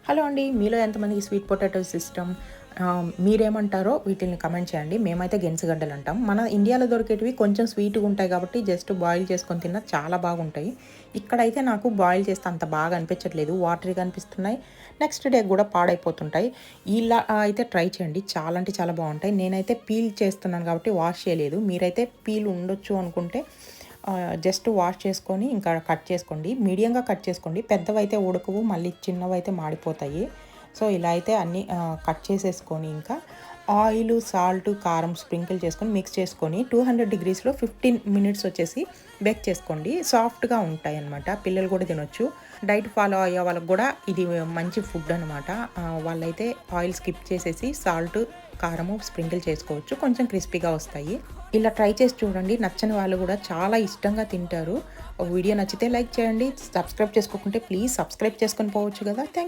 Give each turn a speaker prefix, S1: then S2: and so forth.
S1: Hello అండి. మీలో ఎంతమందికి స్వీట్ పొటాటోస్ ఇష్టం? మీరేమంటారో వీటిల్ని కమెంట్ చేయండి. మేమైతే గెనుసుగడ్డలు అంటాం. మన ఇండియాలో దొరికేటివి కొంచెం స్వీట్‌గా ఉంటాయి కాబట్టి జస్ట్ బాయిల్ చేసుకొని తిన్నా చాలా బాగుంటాయి. ఇక్కడైతే నాకు బాయిల్ చేస్తే అంత బాగా అనిపించట్లేదు. వాటరీగా అనిపిస్తున్నాయి. నెక్స్ట్ డే కూడా పాడైపోతుంటాయి. ఇలా అయితే ట్రై చేయండి. చాలా అంటే చాలా బాగుంటాయి. నేనైతే పీల్ చేస్తున్నాను కాబట్టి వాష్ చేయలేదు. మీరైతే పీల్ ఉండొచ్చు అనుకుంటే జస్ట్ వాష్ చేసుకొని ఇంకా కట్ చేసుకోండి. మీడియంగా కట్ చేసుకోండి. పెద్దవైతే ఉడకవు, మళ్ళీ చిన్నవైతే మాడిపోతాయి. సో, ఇలా అయితే అన్నీ కట్ చేసేసుకొని ఇంకా ఆయిలు, సాల్టు, కారం స్ప్రింకిల్ చేసుకొని మిక్స్ చేసుకొని 200 డిగ్రీస్‌లో 15 మినిట్స్ వచ్చేసి బేక్ చేసుకోండి. సాఫ్ట్‌గా ఉంటాయన్నమాట. పిల్లలు కూడా తినొచ్చు. డైట్ ఫాలో అయ్యే వాళ్ళకి కూడా ఇది మంచి ఫుడ్ అనమాట. వాళ్ళైతే ఆయిల్ స్కిప్ చేసేసి సాల్టు, కారము స్ప్రింకిల్ చేసుకోవచ్చు. కొంచెం క్రిస్పీగా వస్తాయి. ఇలా ట్రై చేసి చూడండి. నచ్చని వాళ్ళు కూడా చాలా ఇష్టంగా తింటారు. వీడియో నచ్చితే లైక్ చేయండి. సబ్స్క్రైబ్ చేసుకోకుంటే ప్లీజ్ సబ్స్క్రైబ్ చేసుకొని పోవచ్చు కదా! థాంక్